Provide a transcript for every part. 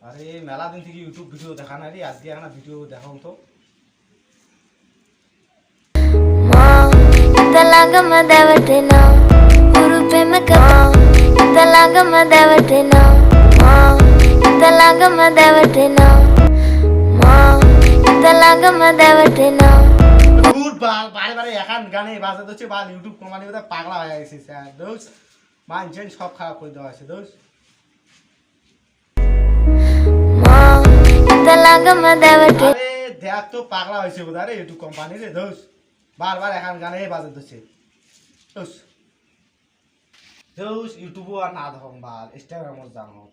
আরে মেলা দিন থেকে ইউটিউব ভিডিও দেখা না রে, আজকে একটা ভিডিও দেখাও তো। বারে বারে এখন গানে বাজে দিচ্ছে, বা ইউটিউব কোম্পানি বোধহয় পাগলা হয়ে গেছে স্যার। দোষ মাইন্ড সব খারাপ করে দেওয়া আছে। দোষ আরে দেখ তো পাগলা হয়েছে বোধ রে ইউটিউব কোম্পানি রে। দোষ বারবার এখন গানে বাজে দিচ্ছে। দোষ দোষ ইউটিউবও আর না ধরম বাল, ইনস্টাগ্রামও যাম হোক।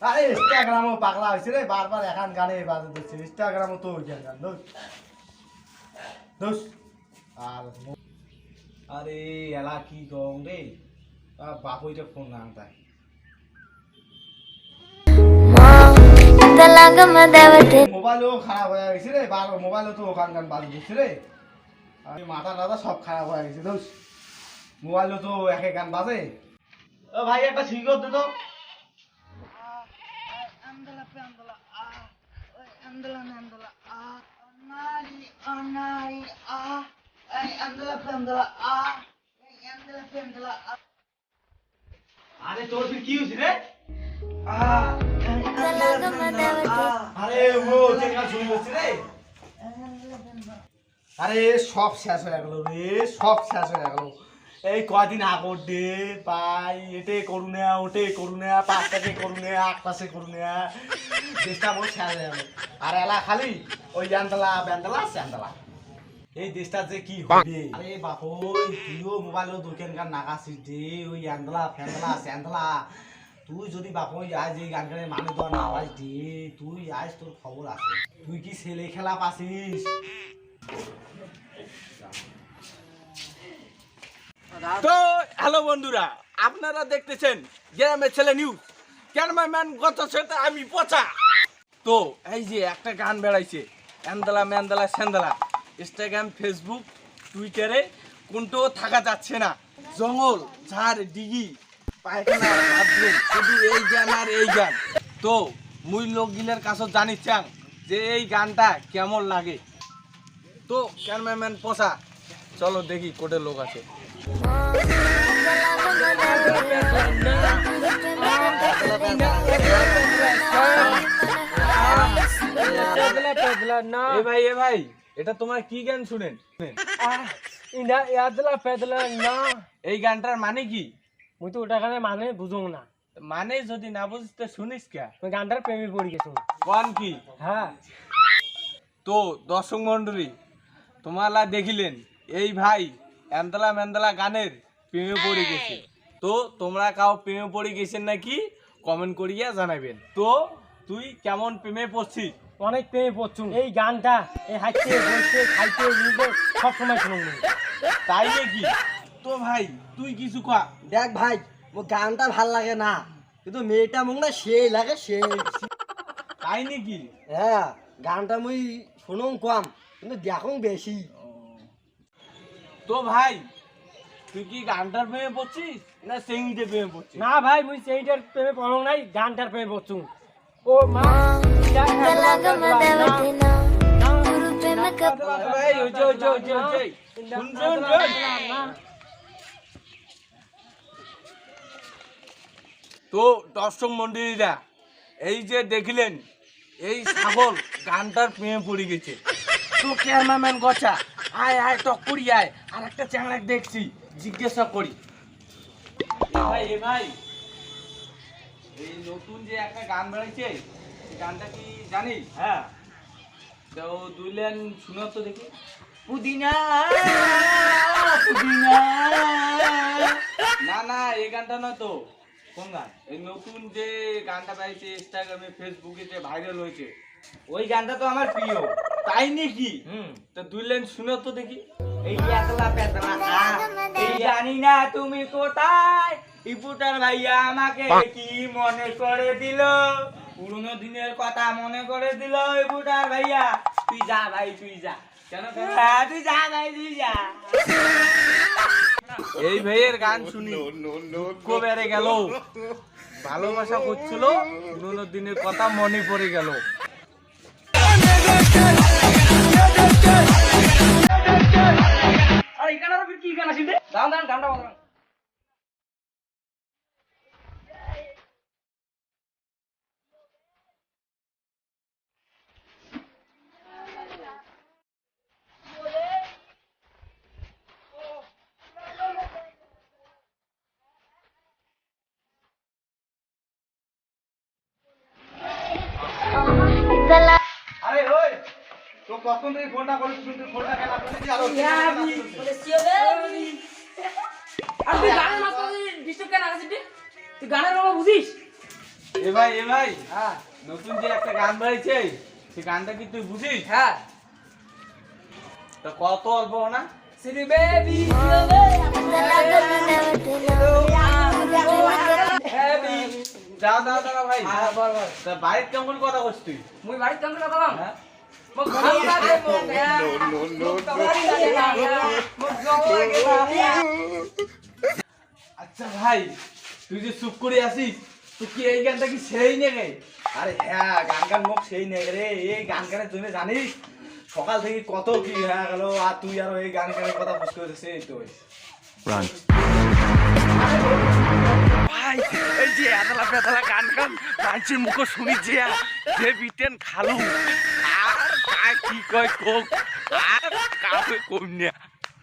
আরে ইনস্টাগ্রামও পাগলা হয়েছে রে, বারবার এখন গানে বাজে দিচ্ছে। ইনস্টাগ্রামও তো ওই গান। দোষ দোষ আর আরে এলা কি গং রে, বাপ ওইটা ফোন না তাই মোবাইলও খারাপ হয়ে গেছে রে, বারবার মোবাইলও তো ওখান গান বাজে দিচ্ছে রে। আমি মাথা টাথা সব খারাপ হয়ে গেছে। দোষ মোবাইলও তো এক এক গান বাজে। ও ভাই একটা সিগারেট দে তো। আরে তোর কি হয়েছে রে? আরে ও চেঙ্গা শুনি হচ্ছে রে। আরে সব শেষ হয়ে গেল রে, সব শেষ হয়ে গেল। এই কয়দিন আগর ডে পাই এটে করু না, ওটে করু না, 5 টাকে করু না, 8 পাশে করু না, দেশটা মোট শেষ হয়ে গেল। আর এলা খালি ওই জানতলা ব্যান্ডলা স্যান্ডলা, এই দেশটা যে কি হবে। আরে বাপই তুইও মোবাইলের দোকানকার নাগাছিস দে, ওই আন্দলা ফ্যান্ডলা স্যান্ডলা। তুই যদি বাপই আজ এই গান গানে মানে তো না আওয়াজ দে, তুই আজ তোর খবর আছে। তুই কি ছেলে খেলা পাছিস? তো হ্যালো বন্ধুরা, আপনারা দেখতেছেন গ্রামের ছেলে নিউজ। ক্যামেরাম্যান গত সেটা আমি পচা। তো এই যে একটা গান বেড়াইছে, অ্যান্দালা ম্যান্দালা স্যান্দালা, ইনস্টাগ্রাম ফেসবুক টুইটারে কোনটাও থাকা যাচ্ছে না। জঙ্গল ঝাড় ডিগি পায়খানা বাথরুম শুধু এই গান আর এই গান। তো মুই লোকগিলের কাছে জানি চাং যে এই গানটা কেমন লাগে। তো ক্যামেরাম্যান পচা, চলো দেখি কোটে লোক আছে। এ ভাই এটা তোমার কি গান শুনেন? এই গানটার মানে কি? মুই তো ওটা গানে মানে বুঝুম না। মানে যদি না বুঝতে শুনিস কে? ওই গানটার প্রেমে পড়ে গেছো। কোন কি? হ্যাঁ। তো দর্শক মন্ডলী তোমালা দেখিলেন এই ভাই অ্যান্দালা ম্যান্দালা গানের প্রেমে পড়ে গেছে। তো তোমরা কাউ প্রেমে পড়ে গেছেন নাকি কমেন্ট করিয়া জানাবেন। তো তুই কেমন প্রেমে পড়ছিস? অনেক প্রেমে পড়ছু। এই গানটা এই হাইতে বলতে খাইতে নিতে সব সময় শুনুন। তাই নাকি? তো ভাই তুই কিছু কয়া। দেখ ভাই, ও গানটা ভাল লাগে না, কিন্তু মেয়েটা মুখ না সেই লাগে সেই। তাই নাকি? হ্যাঁ, গানটা মুই শুনুন কম কিন্তু দেখুন বেশি। তো ভাই তুই কি গানটার প্রেমে পড়ছিস না সিংটে প্রেমে পড়ছিস? না ভাই, মুই সেইটার প্রেমে পড়ং নাই, গানটার প্রেমে পড়ছু। ও মা ভাই ওই যে শুন। তো দর্শক মন্ডলীরা এই যে দেখলেন এই ছাগল গানটার প্রেমে পড়ে গেছে। তো ক্যামেরাম্যান গছা আয় টক করি আয়, আর একটা চ্যাংড়া দেখছি জিজ্ঞাসা করি। ভাই এই নতুন যে একটা গান বেড়াইছে এই গানটা কি জানিস? হ্যাঁ। তো দুই লাইন শুনো তো দেখি। পুদিনা না এই গানটা নয় তো। কোন গান? এই নতুন যে গানটা পাইছে ইনস্টাগ্রামে ফেসবুকে যে ভাইরাল হয়েছে ওই গানটা তো আমার প্রিয়। তাই নাকি? তো দুই লাইন শুনো তো দেখি। এই একলা পেতলা এই জানি না তুমি কোথায়, ইপুটার ভাইয়া আমাকে কি মনে করে দিল, পুরনো দিনের কথা মনে করে দিল ইপুটার ভাইয়া। তুই যা ভাই তুই যা। কেন? তুই যা ভাই তুই যা। এই ভাইয়ের গান শুনি দুঃখ বেড়ে গেল, ভালোবাসা করছিল, পুরোনো দিনের কথা মনে পড়ে গেল। আর এখানে আরো কি গান আসিল রে? দাঁড়ান দাঁড়ান গানটা বলেন। আরে ওই তো কখন থেকে ফোনটা করিস, তুই ফোনটা কেন আসছিস? আর আর তুই গানের মাঝখানে ডিস্টার্ব কেন আছিস রে? তুই গানের বাবা বুঝিস? এ ভাই হ্যাঁ, নতুন যে একটা গান বেরিয়েছে সেই গানটা কি তুই বুঝিস? হ্যাঁ, তা কত অল্প না? সিরি বেবি দাও ভাই। তা বাড়ির কেমন কথা করছিস তুই? মুই বাড়িতে কাম করে গেলাম। হ্যাঁ? মোক ভালো লাগে মোক মোক ভালো লাগে না মোক জল লাগে না। আচ্ছা ভাই, তুই যে চুপ করে আসিস, তুই কি এই গানটা কি সেই নেগে? আরে হ্যাঁ, গান মুখ সেই নেই রে। এই গান গানের জন্য জানিস সকাল থেকে কত কি হয়ে গেল, আর তুই আরো এই গান গানের কথা বুঝতে পেরেছিস। এই তো ভাই এই যে এতলা পেতলা গান মানুষের মুখ শুনি যে বিটেন খালু আর কি কয় কোক আর কাউকে কম না।